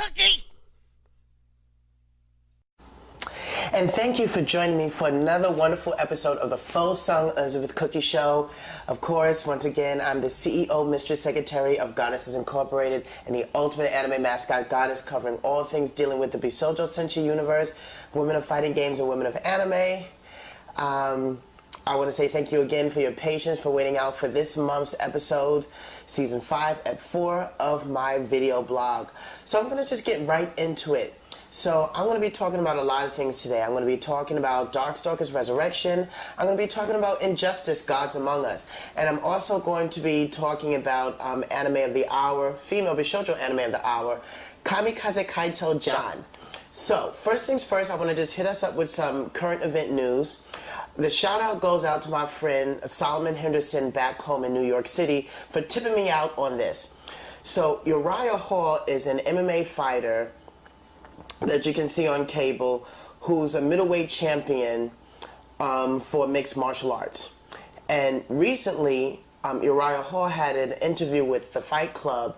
Cookie! And thank you for joining me for another wonderful episode of the Faux Sung with Cookie Show. Of course, once again, I'm the CEO, Mistress Secretary of Goddesses Incorporated and the ultimate anime mascot goddess, covering all things dealing with the Bishojo Senshi universe, women of fighting games and women of anime. I want to say thank you again for your patience, for waiting out for this month's episode, Season 5 at 4 of my video blog. So I'm going to just get right into it. So I'm going to be talking about a lot of things today. I'm going to be talking about Darkstalkers Resurrection. I'm going to be talking about Injustice, Gods Among Us. And I'm also going to be talking about anime of the hour, female Bishojo anime of the hour, Kamikaze Kaito Jan. So first things first, I want to just hit us up with some current event news. The shout out goes out to my friend Solomon Henderson back home in New York City for tipping me out on this. So Uriah Hall is an MMA fighter that you can see on cable who's a middleweight champion for mixed martial arts. And recently, Uriah Hall had an interview with the Fight Club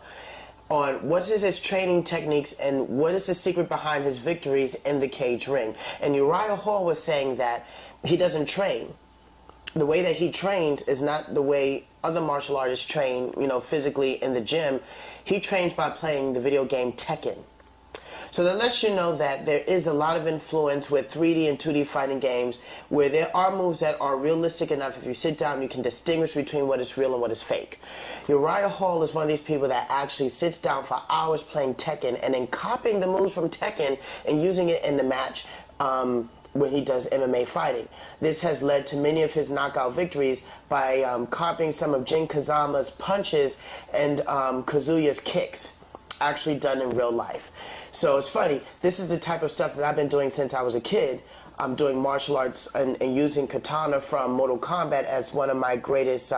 on what is his training techniques and what is the secret behind his victories in the cage ring. And Uriah Hall was saying that he doesn't train. The way that he trains is not the way other martial artists train, you know, physically in the gym. He trains by playing the video game Tekken. So that lets you know that there is a lot of influence with 3D and 2D fighting games where there are moves that are realistic enough. If you sit down, you can distinguish between what is real and what is fake. Uriah Hall is one of these people that actually sits down for hours playing Tekken and then copying the moves from Tekken and using it in the match when he does MMA fighting. This has led to many of his knockout victories by copying some of Jin Kazama's punches and Kazuya's kicks, actually done in real life. So it's funny, this is the type of stuff that I've been doing since I was a kid. I'm doing martial arts and using katana from Mortal Kombat as one of my greatest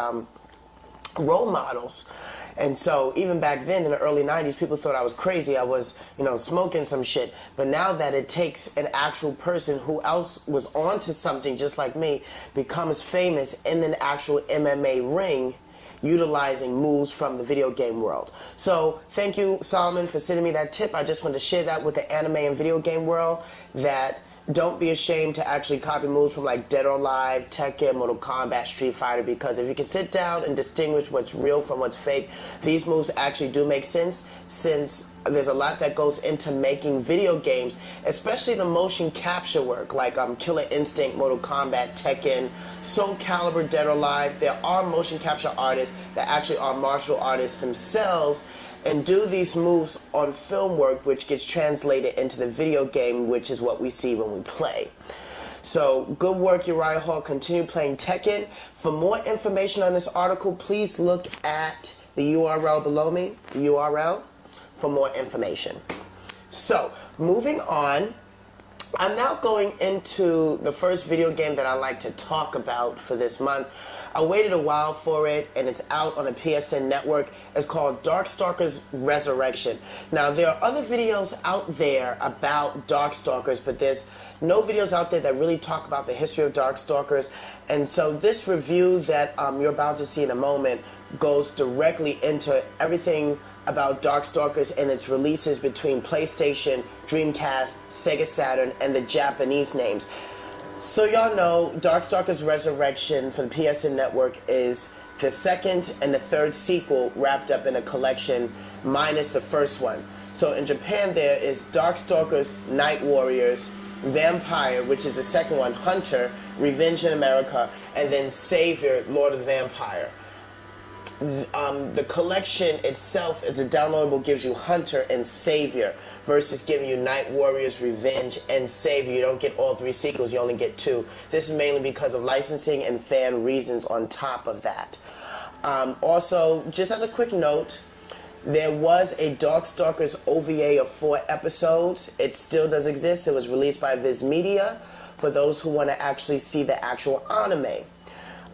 role models. And so even back then in the early 90s, people thought I was crazy. I was, you know, smoking some shit. But now that it takes an actual person who else was onto something just like me, becomes famous in an actual MMA ring, utilizing moves from the video game world. So thank you, Solomon, for sending me that tip. I just wanted to share that with the anime and video game world, that don't be ashamed to actually copy moves from like Dead or Alive, Tekken, Mortal Kombat, Street Fighter, because if you can sit down and distinguish what's real from what's fake, these moves actually do make sense, since there's a lot that goes into making video games, especially the motion capture work, like Killer Instinct, Mortal Kombat, Tekken, Soul Calibur, Dead or Alive. There are motion capture artists that actually are martial artists themselves and do these moves on film work, which gets translated into the video game, which is what we see when we play. So good work, Uriah Hall. Continue playing Tekken. For more information on this article, please look at the URL below me, the URL, for more information. So moving on, I'm now going into the first video game that I like to talk about for this month. I waited a while for it, and it's out on the PSN network. It's called Darkstalkers Resurrection. Now, there are other videos out there about Darkstalkers, but there's no videos out there that really talk about the history of Darkstalkers. And so this review that you're about to see in a moment goes directly into everything about Darkstalkers and its releases between PlayStation, Dreamcast, Sega Saturn, and the Japanese names. So y'all know Darkstalkers Resurrection for the PSN network is the second and the third sequel wrapped up in a collection minus the first one. So in Japan there is Darkstalkers Night Warriors, Vampire, which is the second one, Hunter, Revenge in America, and then Savior, Lord of the Vampire. The collection itself, as a downloadable, gives you Hunter and Savior versus giving you Night Warriors, Revenge, and Savior. You don't get all three sequels, you only get two. This is mainly because of licensing and fan reasons on top of that. Also, just as a quick note, there was a Darkstalkers OVA of 4 episodes. It still does exist. It was released by Viz Media for those who want to actually see the actual anime.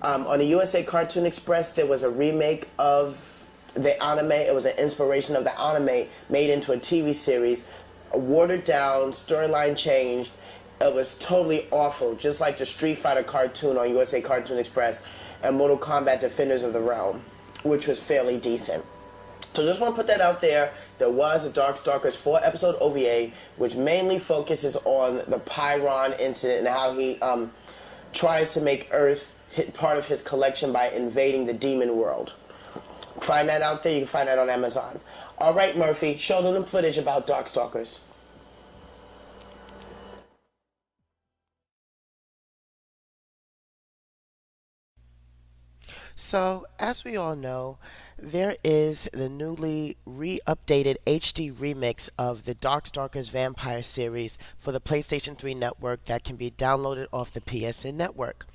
On the USA Cartoon Express, there was a remake of the anime. It was an inspiration of the anime made into a TV series, watered down, storyline changed. It was totally awful, just like the Street Fighter cartoon on USA Cartoon Express and Mortal Kombat Defenders of the Realm, which was fairly decent. So just want to put that out there. There was a Darkstalkers 4 episode OVA, which mainly focuses on the Pyron incident and how he tries to make Earth hit part of his collection by invading the demon world. Find that out there. You can find that on Amazon. All right, Murphy, show them footage about Darkstalkers. So, as we all know, there is the newly re-updated HD remix of the Darkstalkers Vampire series for the PlayStation 3 network that can be downloaded off the PSN network.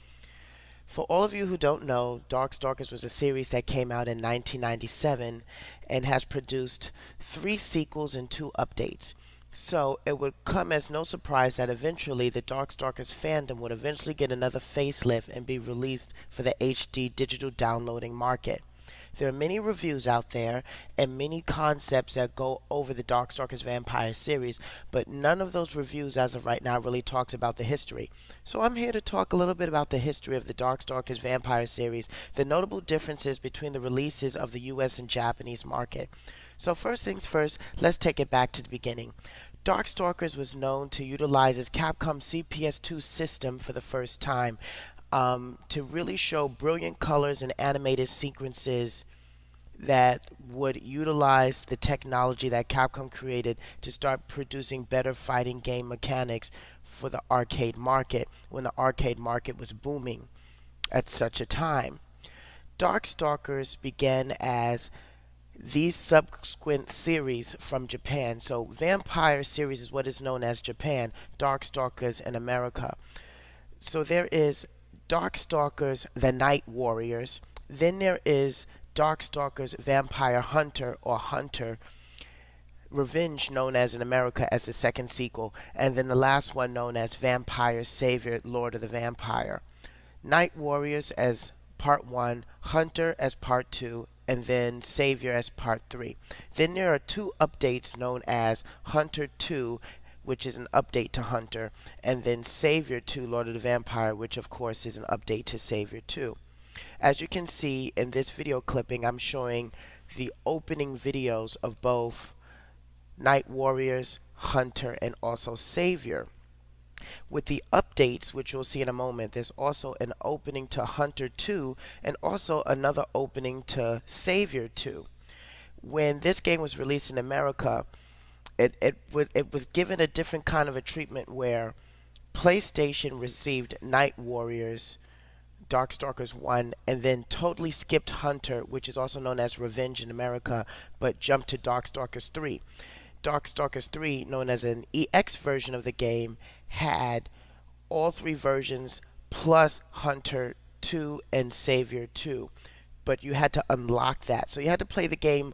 For all of you who don't know, Darkstalkers was a series that came out in 1997 and has produced 3 sequels and 2 updates. So it would come as no surprise that eventually the Darkstalkers fandom would eventually get another facelift and be released for the HD digital downloading market. There are many reviews out there and many concepts that go over the Darkstalkers Vampire series, but none of those reviews as of right now really talks about the history. So I'm here to talk a little bit about the history of the Darkstalkers Vampire series, the notable differences between the releases of the US and Japanese market. So first things first, let's take it back to the beginning. Darkstalkers was known to utilize its Capcom CPS2 system for the first time to really show brilliant colors and animated sequences that would utilize the technology that Capcom created to start producing better fighting game mechanics for the arcade market when the arcade market was booming at such a time. Darkstalkers began as these subsequent series from Japan. So Vampire series is what is known as Japan, Darkstalkers in America. So there is Darkstalkers the Night Warriors, then there is Darkstalkers Vampire Hunter or Hunter Revenge, known as in America as the second sequel, and then the last one known as Vampire Savior Lord of the Vampire. Night Warriors as part 1, Hunter as part 2, and then Savior as part 3. Then there are 2 updates known as Hunter 2, which is an update to Hunter, and then Savior 2, Lord of the Vampire, which of course is an update to Savior 2. As you can see in this video clipping, I'm showing the opening videos of both Night Warriors, Hunter, and also Savior. With the updates, which you'll see in a moment, there's also an opening to Hunter 2 and also another opening to Savior 2. When this game was released in America, it was given a different kind of a treatment where PlayStation received Night Warriors, Darkstalkers 1, and then totally skipped Hunter, which is also known as Revenge in America, but jumped to Darkstalkers 3. Darkstalkers 3, known as an EX version of the game, had all 3 versions plus Hunter 2 and Savior 2. But you had to unlock that. So you had to play the game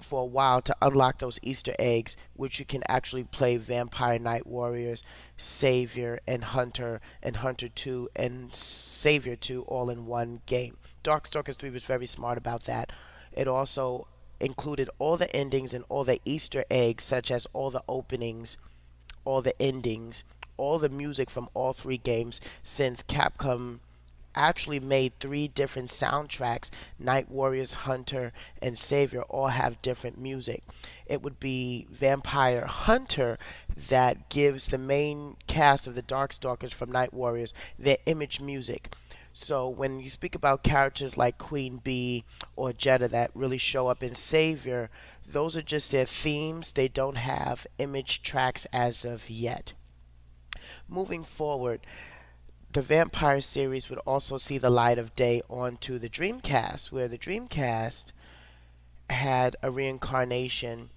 for a while to unlock those Easter eggs, which you can actually play Vampire Night Warriors, Savior, and Hunter 2 and Savior 2 all in one game. Darkstalkers 3 was very smart about that. It also included all the endings and all the Easter eggs, such as all the openings, all the endings, all the music from all 3 games, since Capcom actually made 3 different soundtracks. Night Warriors, Hunter, and Savior all have different music. It would be Vampire Hunter that gives the main cast of the Darkstalkers from Night Warriors their image music. So when you speak about characters like Queen Bee or Jeddah that really show up in Savior, those are just their themes. They don't have image tracks as of yet. Moving forward, the Vampire series would also see the light of day onto the Dreamcast, where the Dreamcast had a reincarnation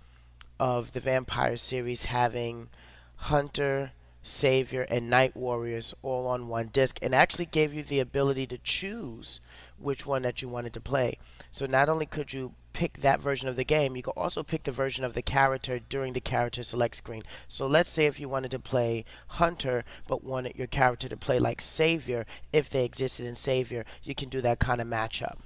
of the Vampire series having Hunter, Savior, and Night Warriors all on one disc, and actually gave you the ability to choose which one that you wanted to play. So not only could you pick that version of the game, you could also pick the version of the character during the character select screen. So let's say if you wanted to play Hunter but wanted your character to play like Savior, if they existed in Savior, you can do that kind of matchup.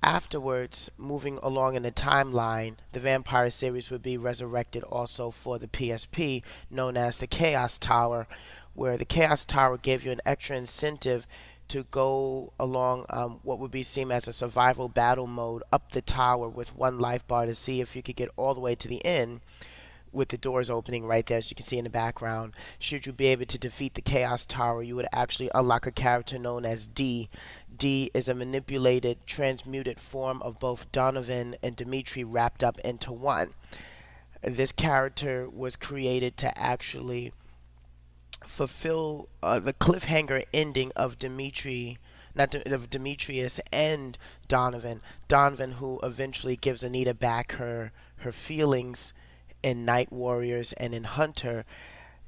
Afterwards, moving along in the timeline, the Vampire series would be resurrected also for the PSP, known as the Chaos Tower, where the Chaos Tower gave you an extra incentive to go along what would be seen as a survival battle mode up the tower with one life bar to see if you could get all the way to the end with the doors opening right there, as you can see in the background. Should you be able to defeat the Chaos Tower, you would actually unlock a character known as D. D is a manipulated, transmuted form of both Donovan and Dimitri wrapped up into one. This character was created to actually fulfill the cliffhanger ending of Dimitri, not of Demetrius and Donovan. Donovan, who eventually gives Anita back her feelings in Night Warriors and in Hunter.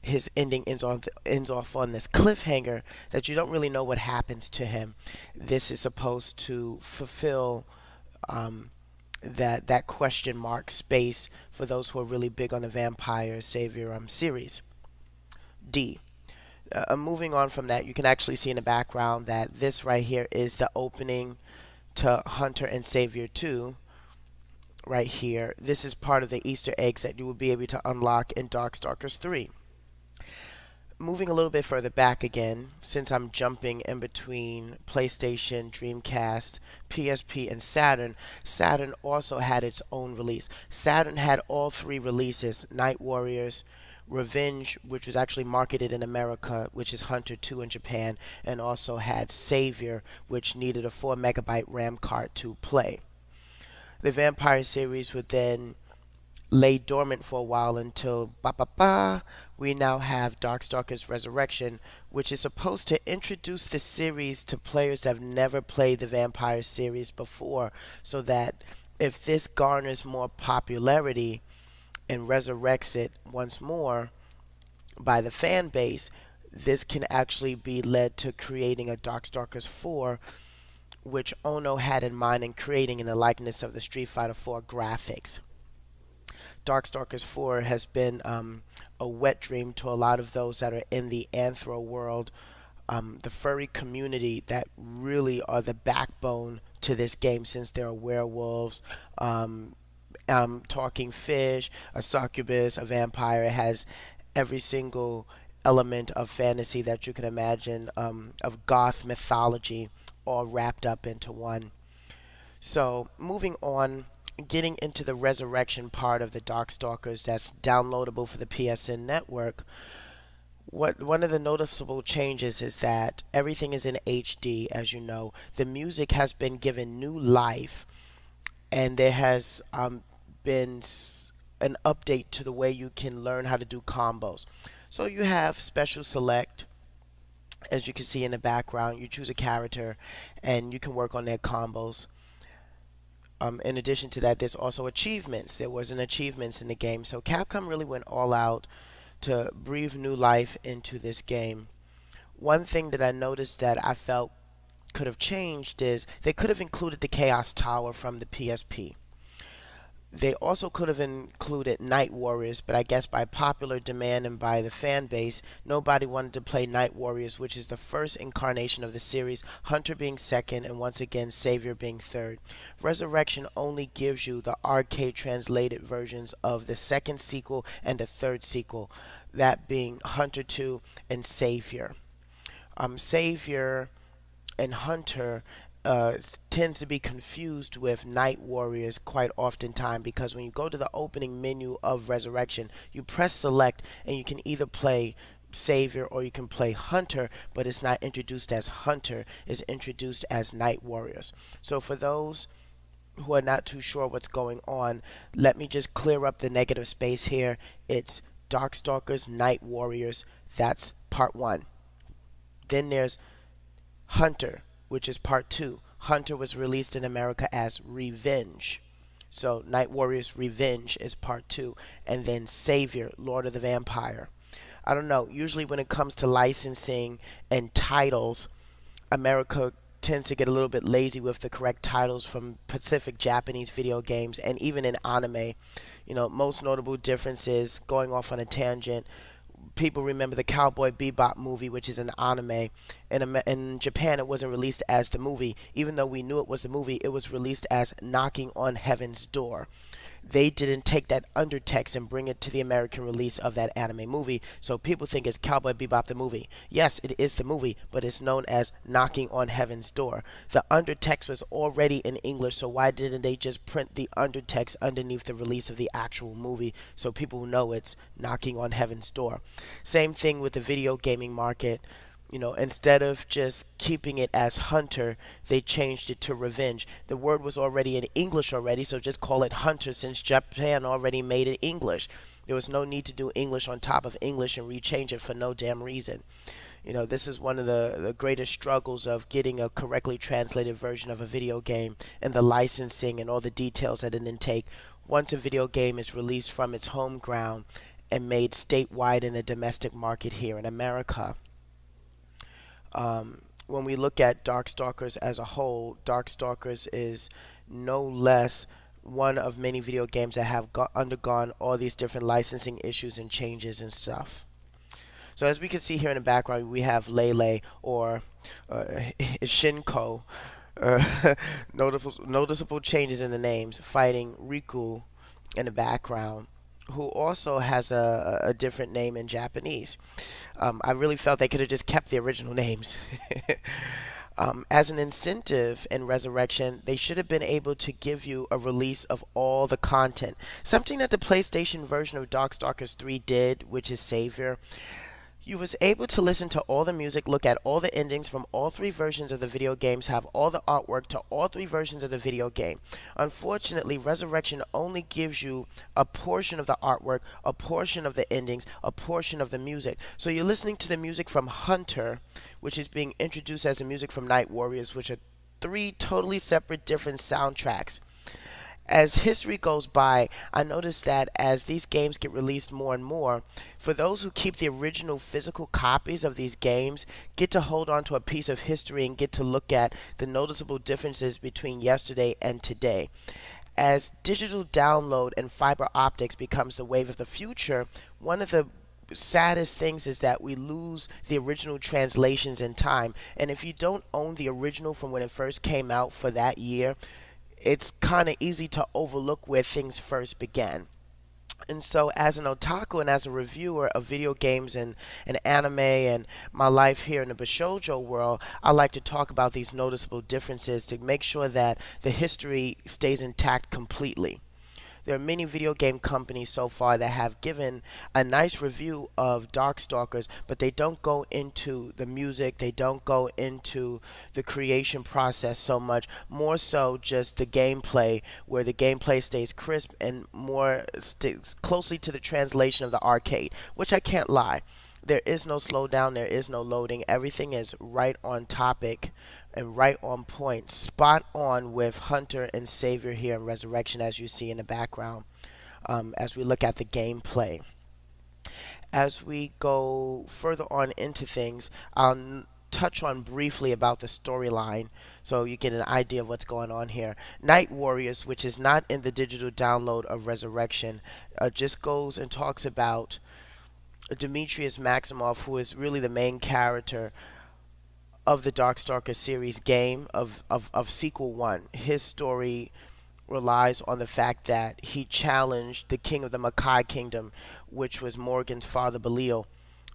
His ending ends off on this cliffhanger that you don't really know what happens to him. This is supposed to fulfill that question mark space for those who are really big on the Vampire Savior series. D. Moving on from that, you can actually see in the background that this right here is the opening to Hunter and Savior 2. Right here, this is part of the Easter eggs that you will be able to unlock in Darkstalkers 3. Moving a little bit further back again, since I'm jumping in between PlayStation, Dreamcast, PSP, and Saturn, Saturn also had its own release. Saturn had all three releases: Night Warriors, Revenge, which was actually marketed in America, which is Hunter 2 in Japan, and also had Savior, which needed a 4 megabyte RAM card to play. The Vampire series would then lay dormant for a while until we now have Darkstalkers Resurrection, which is supposed to introduce the series to players that have never played the Vampire series before, so that if this garners more popularity and resurrects it once more by the fan base, this can actually be led to creating a Darkstalkers 4, which Ono had in mind in creating in the likeness of the Street Fighter 4 graphics. Darkstalkers 4 has been a wet dream to a lot of those that are in the Anthro world, the furry community that really are the backbone to this game, since there are werewolves, talking fish, a succubus, a vampire. It has every single element of fantasy that you can imagine, of goth mythology, all wrapped up into one. So moving on, getting into the resurrection part of the Darkstalkers that's downloadable for the PSN network, one of the noticeable changes is that everything is in HD. As you know, the music has been given new life, and there has been an update to the way you can learn how to do combos. So you have special select. As you can see in the background, you choose a character and you can work on their combos. In addition to that, there's also achievements. There wasn't achievements in the game, so Capcom really went all out to breathe new life into this game. One thing that I noticed that I felt could have changed is they could have included the Chaos Tower from the PSP. They also could have included Night Warriors, but I guess by popular demand and by the fan base, nobody wanted to play Night Warriors, which is the first incarnation of the series, Hunter being second, and once again Savior being third. Resurrection only gives you the arcade translated versions of the second sequel and the third sequel, that being Hunter 2 and Savior. Savior and Hunter tends to be confused with Night Warriors quite oftentimes, because when you go to the opening menu of Resurrection, you press select and you can either play Savior or you can play Hunter, but it's not introduced as Hunter, it's introduced as Night Warriors. So for those who are not too sure what's going on, let me just clear up the negative space here. It's Darkstalkers Night Warriors, that's part 1. Then there's Hunter, which is part 2. Hunter was released in America as Revenge. So Night Warriors Revenge is part 2. And then Savior, Lord of the Vampire. I don't know, usually when it comes to licensing and titles, America tends to get a little bit lazy with the correct titles from Pacific Japanese video games and even in anime. You know, most notable differences, going off on a tangent, people remember the Cowboy Bebop movie, which is an anime. In Japan, it wasn't released as the movie. Even though we knew it was the movie, it was released as Knocking on Heaven's Door. they didn't take that undertext and bring it to the American release of that anime movie. So people think it's Cowboy Bebop the movie. Yes, it is the movie, but it's known as Knocking on Heaven's Door. The undertext was already in English, so why didn't they just print the undertext underneath the release of the actual movie so people know it's Knocking on Heaven's Door? Same thing with the video gaming market. Instead of just keeping it as Hunter, they changed it to Revenge. The word was already in English already, so just call it Hunter since Japan already made it English. There was no need to do English on top of English and rechange it for no damn reason. This is one of the greatest struggles of getting a correctly translated version of a video game and the licensing and all the details that it intake once a video game is released from its home ground and made statewide in the domestic market here in America. When we look at Darkstalkers as a whole, Darkstalkers is no less one of many video games that have undergone all these different licensing issues and changes and stuff. So as we can see here in the background, we have Lele or Shinko, noticeable changes in the names, fighting Riku in the background, who also has a different name in Japanese. I really felt they could have just kept the original names. As an incentive in Resurrection, they should have been able to give you a release of all the content. Something that the PlayStation version of Darkstalkers 3 did, which is Savior. You was able to listen to all the music, look at all the endings from all three versions of the video games, have all the artwork to all three versions of the video game. Unfortunately, Resurrection only gives you a portion of the artwork, a portion of the endings, a portion of the music. So you're listening to the music from Hunter, which is being introduced as the music from Night Warriors, which are three totally separate different soundtracks. As history goes by, I noticed that as these games get released more and more, for those who keep the original physical copies of these games, get to hold on to a piece of history and get to look at the noticeable differences between yesterday and today. As digital download and fiber optics becomes the wave of the future, one of the saddest things is that we lose the original translations in time. And if you don't own the original from when it first came out for that year, it's kind of easy to overlook where things first began. And so as an otaku and as a reviewer of video games and anime and my life here in the Bashoujo world, I like to talk about these noticeable differences to make sure that the history stays intact completely. There are many video game companies so far that have given a nice review of Darkstalkers, but they don't go into the music, they don't go into the creation process so much, more so just the gameplay, where the gameplay stays crisp and more sticks closely to the translation of the arcade, which I can't lie. There is no slowdown, there is no loading, everything is right on topic and right on point, spot on with Hunter and Savior here in Resurrection, as you see in the background, as we look at the gameplay. As we go further on into things, I'll touch on briefly about the storyline so you get an idea of what's going on here. Night Warriors, which is not in the digital download of Resurrection, just goes and talks about Demetrius Maximoff, who is really the main character of the Darkstalkers series game of Sequel 1. His story relies on the fact that he challenged the king of the Makai Kingdom, which was Morgan's father Belial,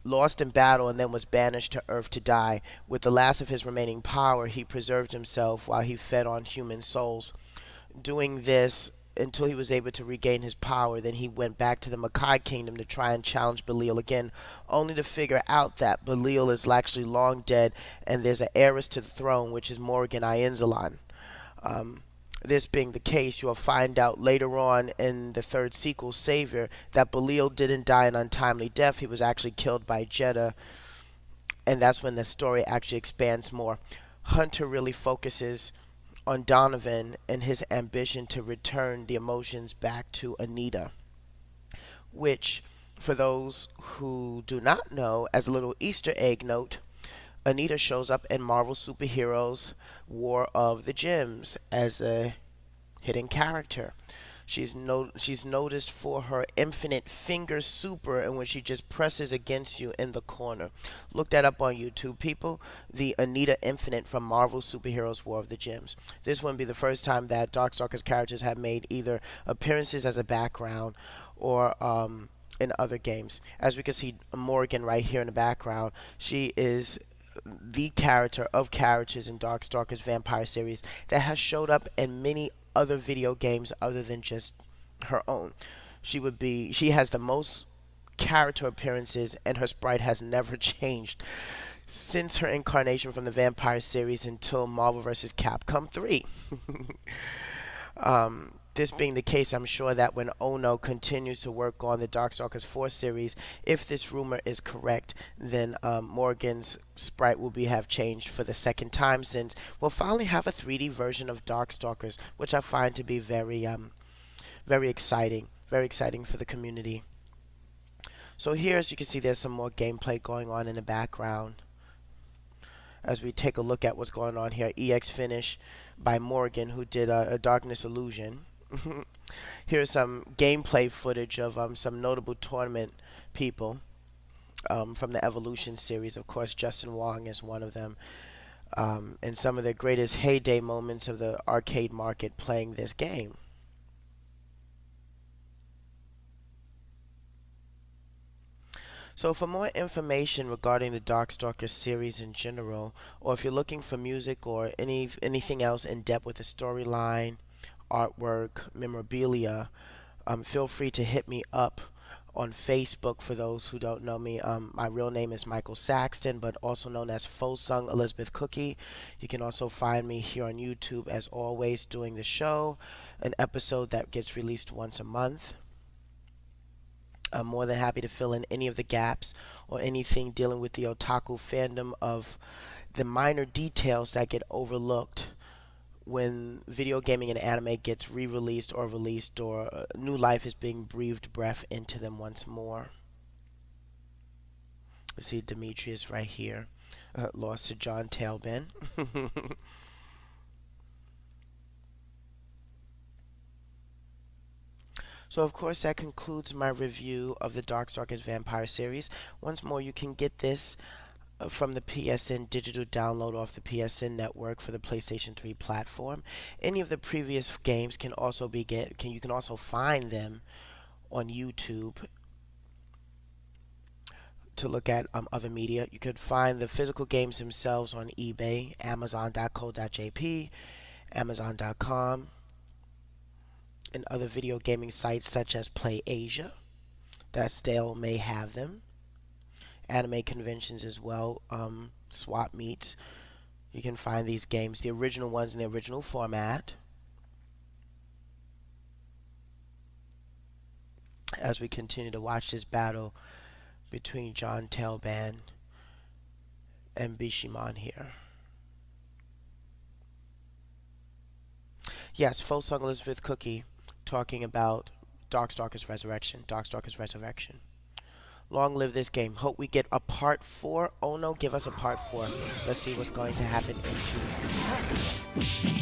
lost in battle and then was banished to Earth to die. With the last of his remaining power, he preserved himself while he fed on human souls. Doing this until he was able to regain his power, then he went back to the Makai Kingdom to try and challenge Belial again, only to figure out that Belial is actually long dead and there's an heiress to the throne, which is Morgan Ienzalan. This being the case, you'll find out later on in the third sequel, Savior, that Belial didn't die an untimely death. He was actually killed by Jeddah, and that's when the story actually expands more. Hunter really focuses on Donovan and his ambition to return the emotions back to Anita, which, for those who do not know, as a little Easter egg note, Anita shows up in Marvel Superheroes War of the Gems as a hidden character. She's noticed for her infinite finger super, in which she just presses against you in the corner. Look that up on YouTube, people. The Anita Infinite from Marvel Superheroes War of the Gems. This wouldn't be the first time that Darkstalkers characters have made either appearances as a background or in other games. As we can see Morgan right here in the background, she is the character of characters in Darkstalkers Vampire series that has showed up in many other video games other than just her own. She has the most character appearances, and her sprite has never changed since her incarnation from the Vampire series until Marvel vs. Capcom 3. This being the case, I'm sure that when Ono continues to work on the Darkstalkers 4 series, if this rumor is correct, then Morgan's sprite will have changed for the second time, since we'll finally have a 3D version of Darkstalkers, which I find to be very exciting for the community. So here, as you can see, there's some more gameplay going on in the background as we take a look at what's going on here. EX finish by Morgan, who did a Darkness Illusion. Here's some gameplay footage of some notable tournament people from the Evolution series. Of course, Justin Wong is one of them, and some of the greatest heyday moments of the arcade market playing this game. So for more information regarding the Darkstalkers series in general, or if you're looking for music or anything else in depth with the storyline, artwork, memorabilia, feel free to hit me up on Facebook. For those who don't know me, my real name is Michael Saxton, but also known as Fosung Elizabeth Cookye. You can also find me here on YouTube, as always, doing the show, an episode that gets released once a month. I'm more than happy to fill in any of the gaps or anything dealing with the otaku fandom of the minor details that get overlooked when video gaming and anime gets re-released or released, or new life is being breathed breath into them once more. You see Demetrius right here, lost to John Tailbin. So of course that concludes my review of the Darkstalkers Vampire series. Once more, you can get this from the PSN digital download off the PSN network for the PlayStation 3 platform. Any of the previous games can also you can also find them on YouTube to look at other media. You could find the physical games themselves on eBay, Amazon.co.jp, Amazon.com, and other video gaming sites such as Play Asia, that still may have them. Anime conventions as well, swap meets. You can find these games, the original ones in the original format. As we continue to watch this battle between John Tailbin and Bishamon here. Yes, Fosung Elizabeth Cookye talking about Darkstalkers Resurrection. Darkstalkers Resurrection. Long live this game. Hope we get a part 4. Oh no, give us a part 4. Let's see what's going to happen into the future.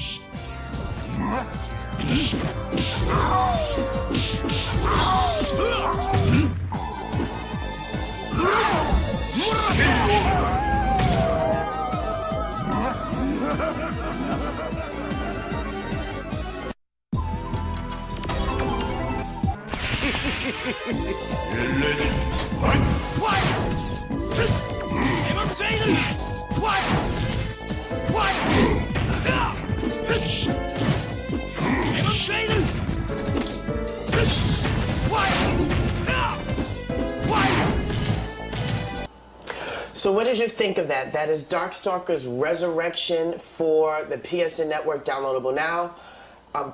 So what did you think of that? That is Darkstalkers Resurrection for the PSN Network, downloadable now.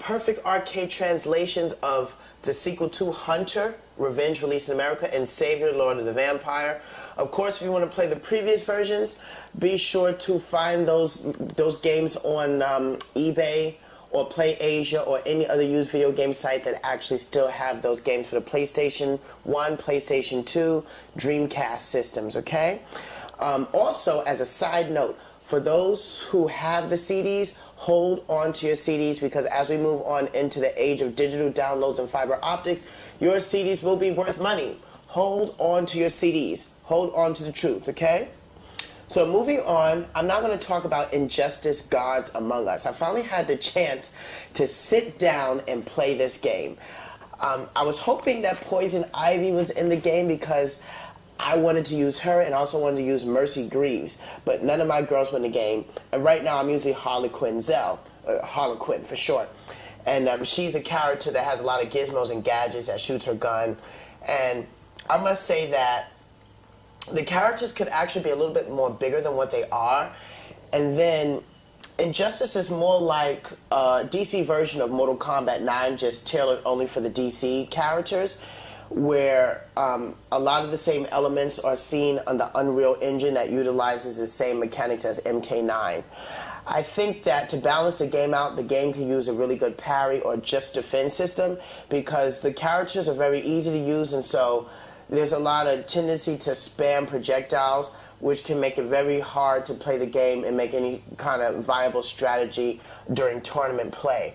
Perfect arcade translations of the sequel to Hunter, Revenge, released in America, and Savior, Lord of the Vampire. Of course, if you want to play the previous versions, be sure to find those games on eBay or Play Asia or any other used video game site that actually still have those games for the PlayStation 1, PlayStation 2, Dreamcast systems, okay? Also, as a side note, for those who have the CDs, hold on to your CDs because as we move on into the age of digital downloads and fiber optics, your CDs will be worth money. Hold on to your CDs. Hold on to the truth, okay? So moving on, I'm not going to talk about Injustice Gods Among Us. I finally had the chance to sit down and play this game. I was hoping that Poison Ivy was in the game because I wanted to use her and also wanted to use Mercy Greaves, but none of my girls were in the game. And right now I'm using Harlequin Zell, or Harlequin for short. And she's a character that has a lot of gizmos and gadgets that shoots her gun. And I must say that the characters could actually be a little bit more bigger than what they are. And then Injustice is more like a DC version of Mortal Kombat 9, just tailored only for the DC characters, where a lot of the same elements are seen on the Unreal Engine that utilizes the same mechanics as MK9. I think that to balance the game out, the game can use a really good parry or just defend system because the characters are very easy to use, and so there's a lot of tendency to spam projectiles, which can make it very hard to play the game and make any kind of viable strategy during tournament play.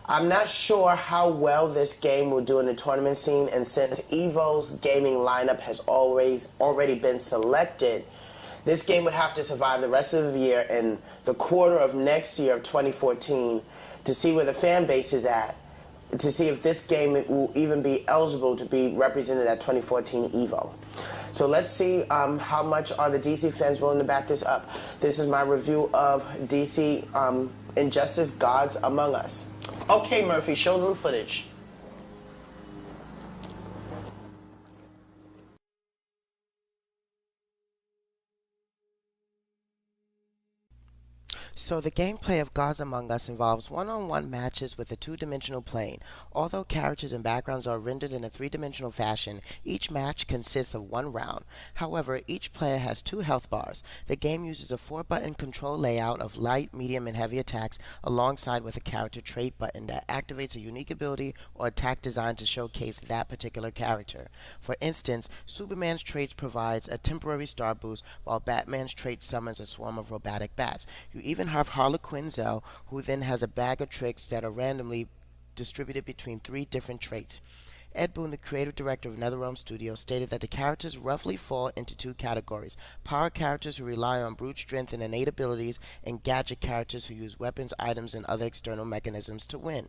I'm not sure how well this game will do in the tournament scene, and since EVO's gaming lineup has already been selected, this game would have to survive the rest of the year and the quarter of next year of 2014 to see where the fan base is at, to see if this game will even be eligible to be represented at 2014 EVO. So let's see how much are the DC fans willing to back this up. This is my review of DC Injustice Gods Among Us. Okay, Murphy, show them footage. So the gameplay of Gods Among Us involves one-on-one matches with a two-dimensional plane. Although characters and backgrounds are rendered in a three-dimensional fashion, each match consists of one round. However, each player has two health bars. The game uses a four-button control layout of light, medium, and heavy attacks alongside with a character trait button that activates a unique ability or attack designed to showcase that particular character. For instance, Superman's trait provides a temporary star boost, while Batman's trait summons a swarm of robotic bats. You even have Harlequin Zell, who then has a bag of tricks that are randomly distributed between three different traits. Ed Boon, the creative director of NetherRealm Studios, stated that the characters roughly fall into two categories: power characters who rely on brute strength and innate abilities, and gadget characters who use weapons, items, and other external mechanisms to win.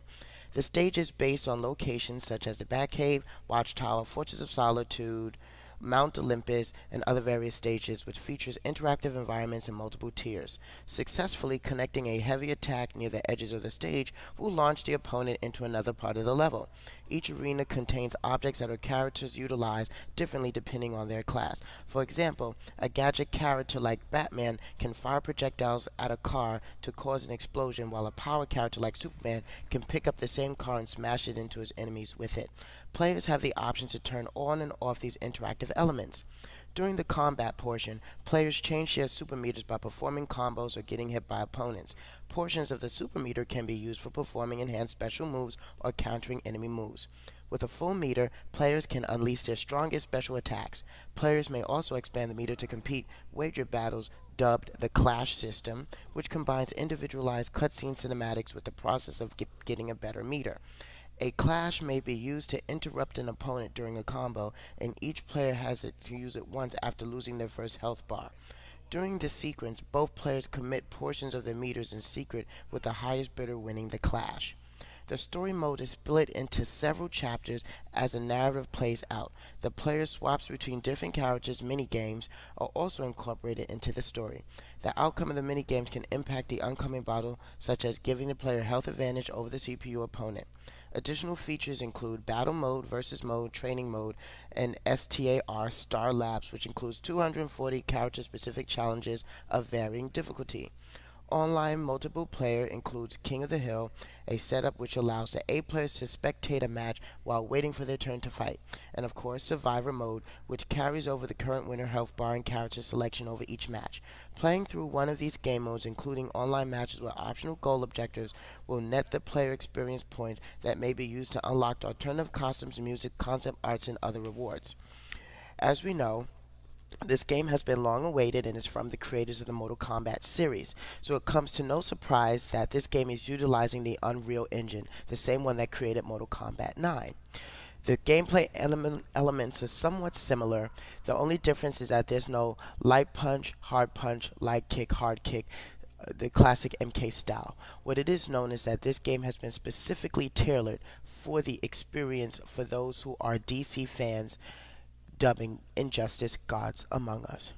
The stage is based on locations such as the Batcave, Watchtower, Fortress of Solitude, Mount Olympus, and other various stages, which features interactive environments and multiple tiers. Successfully connecting a heavy attack near the edges of the stage will launch the opponent into another part of the level. Each arena contains objects that our characters utilize differently depending on their class. For example, a gadget character like Batman can fire projectiles at a car to cause an explosion, while a power character like Superman can pick up the same car and smash it into his enemies with it. Players have the option to turn on and off these interactive elements. During the combat portion, players change their super meters by performing combos or getting hit by opponents. Portions of the super meter can be used for performing enhanced special moves or countering enemy moves. With a full meter, players can unleash their strongest special attacks. Players may also expand the meter to compete wager battles dubbed the Clash system, which combines individualized cutscene cinematics with the process of getting a better meter. A clash may be used to interrupt an opponent during a combo, and each player has it to use it once after losing their first health bar. During this sequence, both players commit portions of their meters in secret, with the highest bidder winning the clash. The story mode is split into several chapters as the narrative plays out. The player swaps between different characters. Mini-games are also incorporated into the story. The outcome of the mini-games can impact the oncoming battle, such as giving the player health advantage over the CPU opponent. Additional features include Battle Mode, Versus Mode, Training Mode, and STAR Star Labs, which includes 240 character-specific challenges of varying difficulty. Online multiple player includes King of the Hill, a setup which allows the 8 players to spectate a match while waiting for their turn to fight, and of course Survivor Mode, which carries over the current winner health bar and character selection over each match. Playing through one of these game modes, including online matches with optional goal objectives, will net the player experience points that may be used to unlock alternative costumes, music, concept arts, and other rewards. As we know, This game has been long awaited and is from the creators of the Mortal Kombat series, so it comes to no surprise that this game is utilizing the Unreal Engine, the same one that created Mortal Kombat 9. The gameplay elements are somewhat similar. The only difference is that there's no light punch, light kick, hard kick, the classic MK style. What it is known is that this game has been specifically tailored for the experience for those who are DC fans, dubbing Injustice Gods Among Us.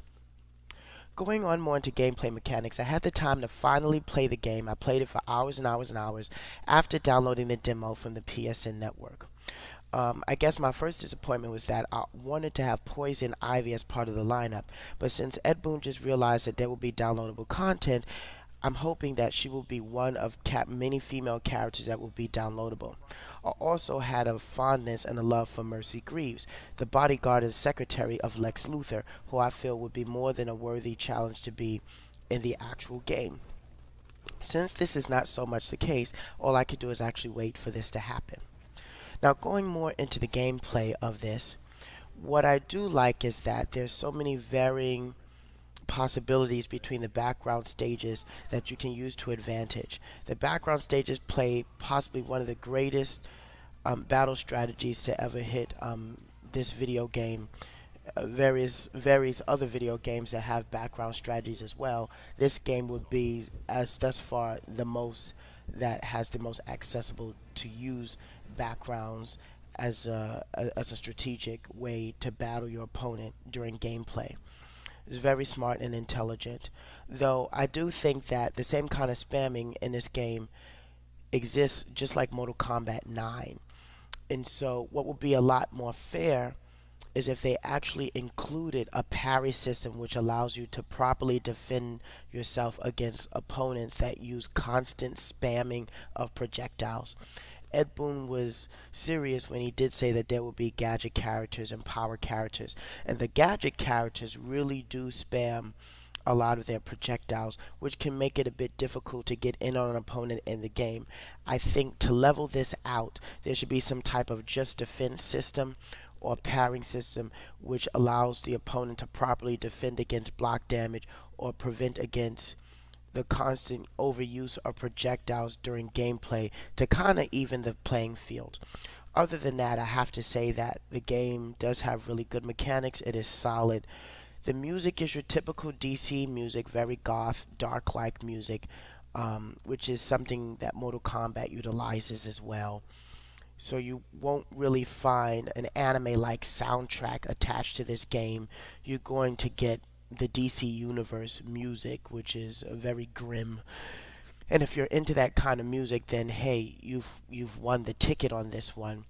Going on more into gameplay mechanics, I had the time to finally play the game. I played it for hours and hours and hours after downloading the demo from the PSN network. I guess my first disappointment was that I wanted to have Poison Ivy as part of the lineup, but since Ed Boon just realized that there will be downloadable content, I'm hoping that she will be one of many female characters that will be downloadable. I also had a fondness and a love for Mercy Greaves, the bodyguard and secretary of Lex Luthor, who I feel would be more than a worthy challenge to be in the actual game. Since this is not so much the case, all I could do is actually wait for this to happen. Now, going more into the gameplay of this, what I do like is that there's so many varying possibilities between the background stages that you can use to advantage. The background stages play possibly one of the greatest battle strategies to ever hit this video game. Various other video games that have background strategies as well. This game would be, as thus far, the most that has the most accessible to use backgrounds as a strategic way to battle your opponent during gameplay. It's very smart and intelligent, though I do think that the same kind of spamming in this game exists just like Mortal Kombat 9. And so what would be a lot more fair is if they actually included a parry system which allows you to properly defend yourself against opponents that use constant spamming of projectiles. Ed Boon was serious when he did say that there would be gadget characters and power characters, and the gadget characters really do spam a lot of their projectiles, which can make it a bit difficult to get in on an opponent in the game. I think to level this out, there should be some type of just defense system or parrying system which allows the opponent to properly defend against block damage or prevent against the constant overuse of projectiles during gameplay to kind of even the playing field. Other than that, I have to say that the game does have really good mechanics. It is solid. The music is your typical DC music, very goth, dark-like music, which is something that Mortal Kombat utilizes as well. So you won't really find an anime-like soundtrack attached to this game. You're going to get the DC Universe music, which is very grim. And if you're into that kind of music, then hey, you've won the ticket on this one.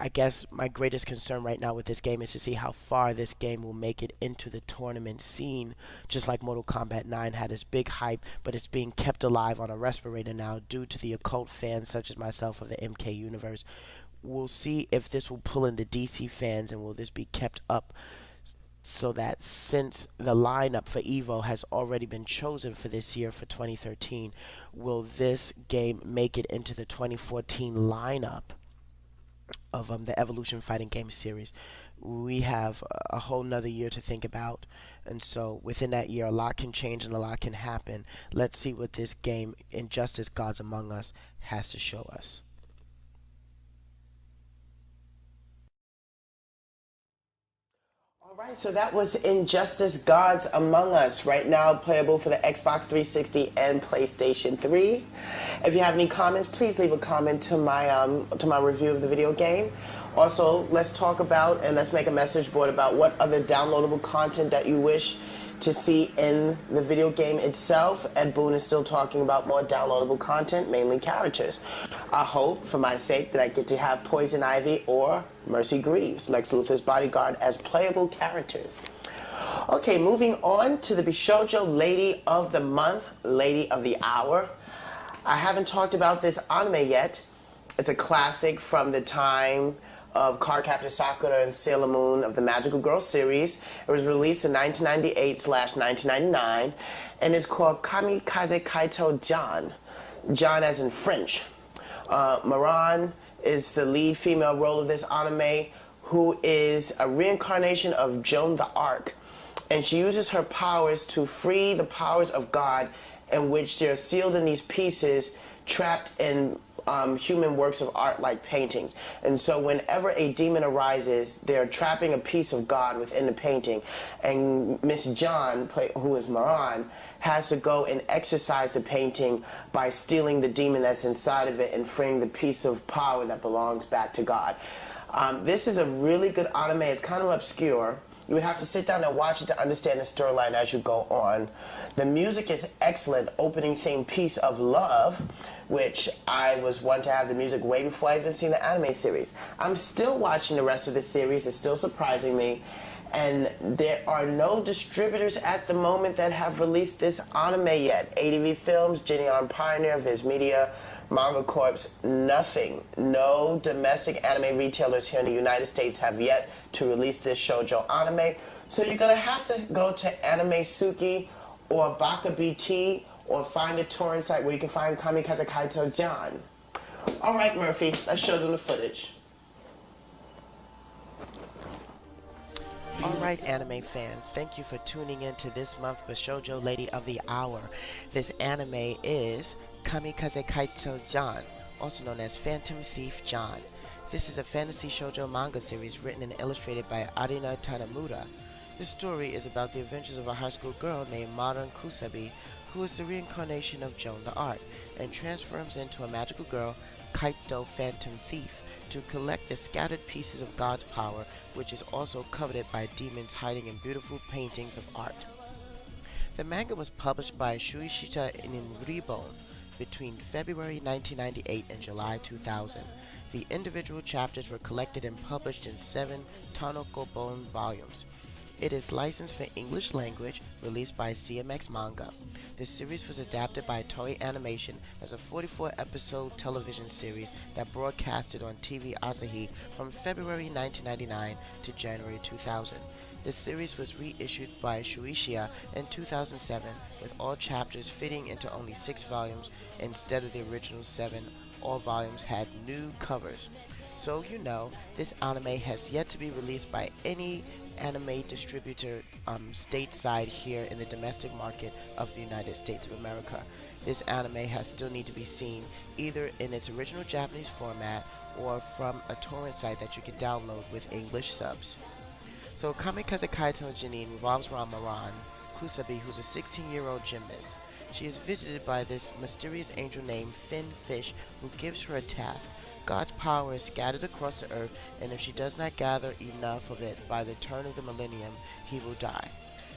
I guess my greatest concern right now with this game is to see how far this game will make it into the tournament scene. Just like Mortal Kombat 9 had its big hype, but it's being kept alive on a respirator now due to the occult fans such as myself of the MK universe. We'll see if this will pull in the DC fans and will this be kept up, so that since the lineup for EVO has already been chosen for this year for 2013, will this game make it into the 2014 lineup of the Evolution Fighting Game series? We have a whole nother year to think about, and so within that year a lot can change and a lot can happen. Let's see what this game, Injustice Gods Among Us, has to show us. Alright, so that was Injustice Gods Among Us, right now playable for the Xbox 360 and PlayStation 3. If you have any comments, please leave a comment to my review of the video game. Also, let's talk about and let's make a message board about what other downloadable content that you wish to see in the video game itself. Ed Boon is still talking about more downloadable content, mainly characters. I hope, for my sake, that I get to have Poison Ivy or Mercy Greaves, Lex Luthor's bodyguard, as playable characters. Okay, moving on to the Bishojo Lady of the Month, Lady of the Hour. I haven't talked about this anime yet. It's a classic from the time of Cardcaptor Sakura and Sailor Moon of the Magical Girl series. It was released in 1998/1999, and it's called Kamikaze Kaito Jan. Jan as in French. Maran is the lead female role of this anime, who is a reincarnation of Joan d'Arc. and she uses her powers to free the powers of God, in which they're sealed in these pieces, trapped in human works of art like paintings. And so whenever a demon arises, they're trapping a piece of God within the painting. And Miss John, who is Maran, has to go and exorcise the painting by stealing the demon that's inside of it and freeing the piece of power that belongs back to God. This is a really good anime. It's kind of obscure. You would have to sit down and watch it to understand the storyline as you go on. The music is excellent. Opening theme, Piece of Love, which I was one to have the music way before I even seen the anime series. I'm still watching the rest of the series. It's still surprising me. And there are no distributors at the moment that have released this anime yet. ADV Films, Geneon Pioneer, Viz Media, Manga Corps, nothing. No domestic anime retailers here in the United States have yet to release this shoujo anime. So you're going to have to go to Anime Suki or Baka BT or find a torrent site where you can find Kamikaze Kaito John. All right, Murphy, let's show them the footage. Alright, anime fans, thank you for tuning in to this month's Bashoujo Lady of the Hour. This anime is Kamikaze Kaito John, also known as Phantom Thief John. This is a fantasy shoujo manga series written and illustrated by Arina Tanamura. The story is about the adventures of a high school girl named Modern Kusabi, who is the reincarnation of Joan the Art, and transforms into a magical girl, Kaito Phantom Thief, to collect the scattered pieces of God's power, which is also coveted by demons hiding in beautiful paintings of art. The manga was published by Shueisha in Ribon between February 1998 and July 2000. The individual chapters were collected and published in 7 Tanokobon volumes. It is licensed for English language, released by CMX Manga. This series was adapted by Toei Animation as a 44-episode television series that broadcasted on TV Asahi from February 1999 to January 2000. This series was reissued by Shueisha in 2007, with all chapters fitting into only 6 volumes instead of the original 7. All volumes had new covers. So you know, this anime has yet to be released by any anime distributor stateside here in the domestic market of the United States of America. This anime has still need to be seen either in its original Japanese format or from a torrent site that you can download with English subs. So Kamikaze Kaito Janine revolves around Maran Kusabi, who's a 16-year-old gymnast. She is visited by this mysterious angel named Finn Fish, who gives her a task. God's power is scattered across the earth, and if she does not gather enough of it by the turn of the millennium, he will die.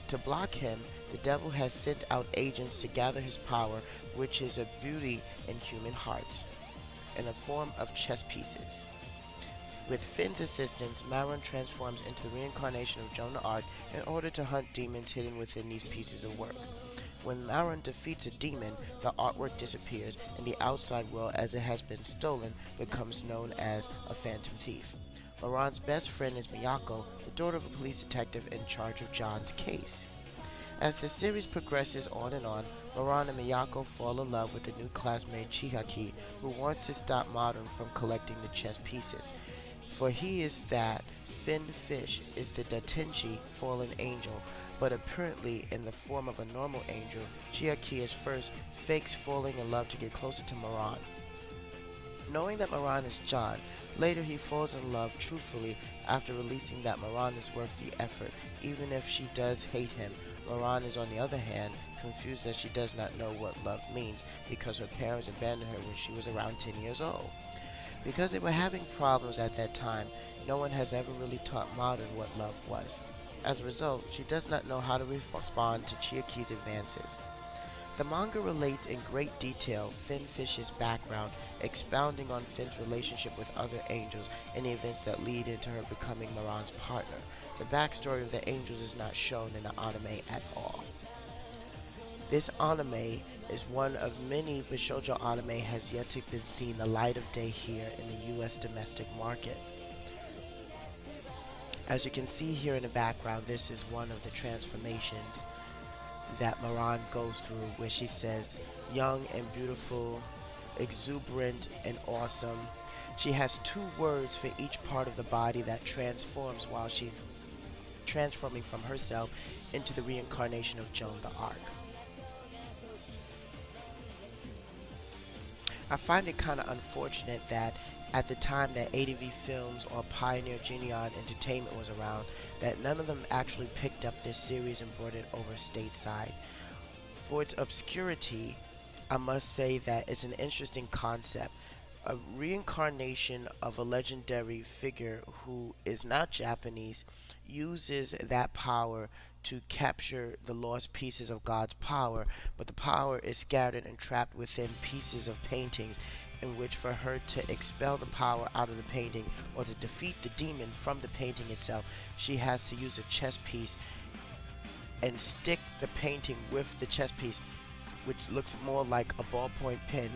To block him, the devil has sent out agents to gather his power, which is a beauty in human hearts, in the form of chess pieces. With Finn's assistance, Maron transforms into the reincarnation of Joan the Arc in order to hunt demons hidden within these pieces of work. When Maron defeats a demon, the artwork disappears, and the outside world, as it has been stolen, becomes known as a phantom thief. Maron's best friend is Miyako, the daughter of a police detective in charge of John's case. As the series progresses on and on, Maron and Miyako fall in love with the new classmate Chihaki, who wants to stop Maron from collecting the chess pieces. For he is that Finn Fish is the Datenchi fallen angel, but apparently in the form of a normal angel. Chihaki at first fakes falling in love to get closer to Maran. Knowing that Maran is John, later he falls in love truthfully after releasing that Maran is worth the effort, even if she does hate him. Maran is on the other hand confused that she does not know what love means because her parents abandoned her when she was around 10 years old. Because they were having problems at that time, no one has ever really taught Modern what love was. As a result, she does not know how to respond to Chiaki's advances. The manga relates in great detail Finn Fish's background, expounding on Finn's relationship with other angels and the events that lead into her becoming Maran's partner. The backstory of the angels is not shown in the anime at all. This anime is one of many, but shoujo anime has yet to be seen the light of day here in the US domestic market. As you can see here in the background, this is one of the transformations that Maran goes through, where she says, young and beautiful, exuberant and awesome. She has 2 words for each part of the body that transforms while she's transforming from herself into the reincarnation of Joan d'Arc. I find it kind of unfortunate that at the time that ADV Films or Pioneer Geneon Entertainment was around, that none of them actually picked up this series and brought it over stateside. For its obscurity, I must say that it's an interesting concept. A reincarnation of a legendary figure who is not Japanese uses that power to capture the lost pieces of God's power, but the power is scattered and trapped within pieces of paintings, in which for her to expel the power out of the painting or to defeat the demon from the painting itself, she has to use a chess piece and stick the painting with the chess piece, which looks more like a ballpoint pen,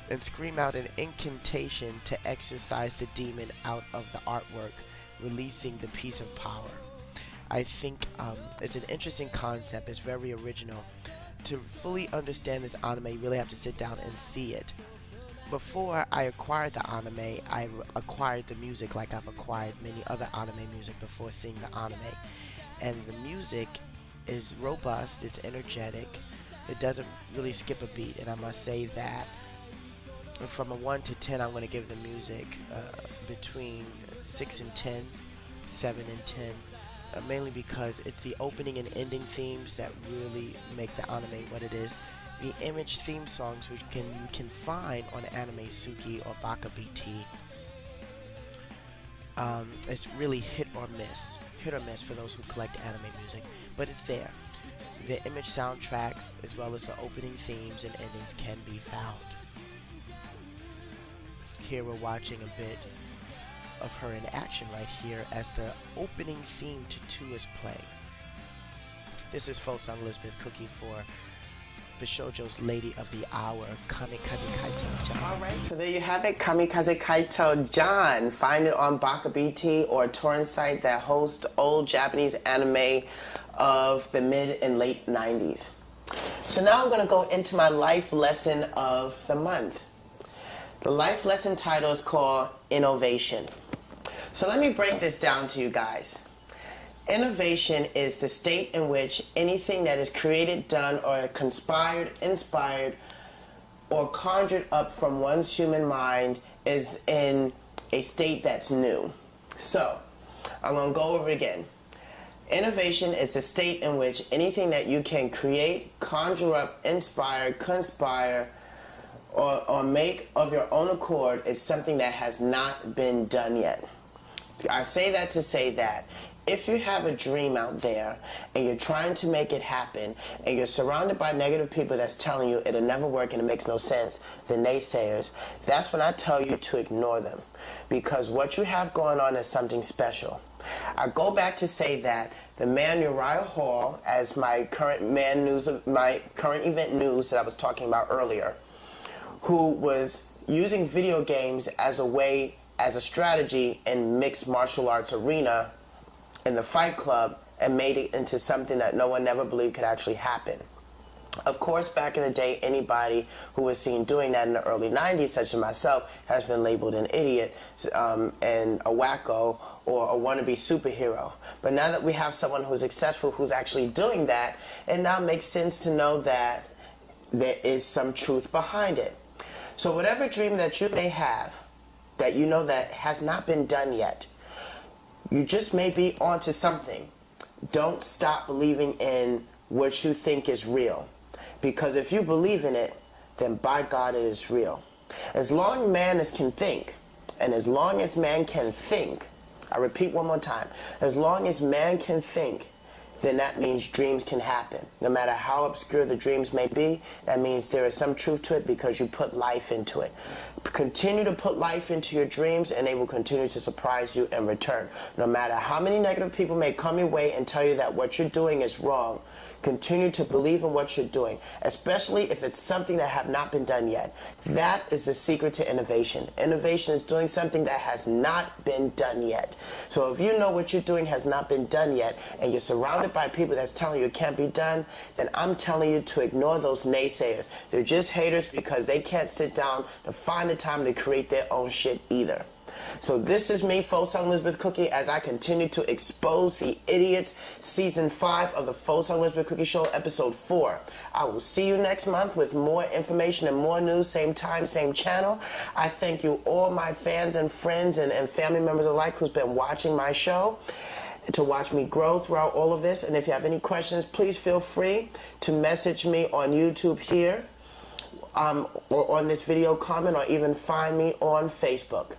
and scream out an incantation to exorcise the demon out of the artwork, releasing the piece of power. I think it's an interesting concept. It's very original. To fully understand this anime, you really have to sit down and see it. Before I acquired the anime, I acquired the music like I've acquired many other anime music before seeing the anime. And the music is robust, it's energetic, it doesn't really skip a beat, and I must say that from a 1 to 10, I'm going to give the music between 6 and 10, 7 and 10, mainly because it's the opening and ending themes that really make the anime what it is. The image theme songs, which you can find on Anime Suki or Baka BT, it's really hit or miss for those who collect anime music, but it's there. The image soundtracks as well as the opening themes and endings can be found. Here we're watching a bit of her in action right here as the opening theme to 2 is playing. This is Fosung Elizabeth Cookye for Bishoujo's Lady of the Hour, Kamikaze Kaito-chan. Alright, so there you have it, Kamikaze Kaito-chan. Find it on Baka BT or a torrent site that hosts old Japanese anime of the mid and late 90s. So now I'm going to go into my life lesson of the month. The life lesson title is called Innovation. So let me break this down to you guys. Innovation is the state in which anything that is created, done, or conspired, inspired, or conjured up from one's human mind is in a state that's new. So, I'm going to go over it again. Innovation is the state in which anything that you can create, conjure up, inspire, conspire, or make of your own accord is something that has not been done yet. I say that to say that if you have a dream out there and you're trying to make it happen and you're surrounded by negative people that's telling you it'll never work and it makes no sense, the naysayers, that's when I tell you to ignore them, because what you have going on is something special. I go back to say that the man Uriah Hall, as my current event news that I was talking about earlier, who was using video games as a strategy in mixed martial arts arena in the Fight Club and made it into something that no one ever believed could actually happen. Of course, back in the day, anybody who was seen doing that in the early 90s, such as myself, has been labeled an idiot and a wacko or a wannabe superhero. But now that we have someone who's successful who's actually doing that, it now makes sense to know that there is some truth behind it. So whatever dream that you may have, that you know that has not been done yet, you just may be onto something. Don't stop believing in what you think is real. Because if you believe in it, then by God it is real. As long as man can think, and as long as man can think, I repeat one more time, as long as man can think, then that means dreams can happen. No matter how obscure the dreams may be, that means there is some truth to it because you put life into it. Continue to put life into your dreams and they will continue to surprise you in return. No matter how many negative people may come your way and tell you that what you're doing is wrong, continue to believe in what you're doing, especially if it's something that have not been done yet. That is the secret to innovation. Innovation is doing something that has not been done yet. So if you know what you're doing has not been done yet and you're surrounded by people that's telling you it can't be done, then I'm telling you to ignore those naysayers. They're just haters because they can't sit down to find the time to create their own shit either. So this is me, Faux Song Elizabeth Cookye, as I continue to expose the idiots. Season 5 of the Faux Song Elizabeth Cookye Show, episode 4. I will see you next month with more information and more news, same time, same channel. I thank you all, my fans and friends and family members alike who's been watching my show, to watch me grow throughout all of this. And if you have any questions, please feel free to message me on YouTube here, or on this video comment, or even find me on Facebook.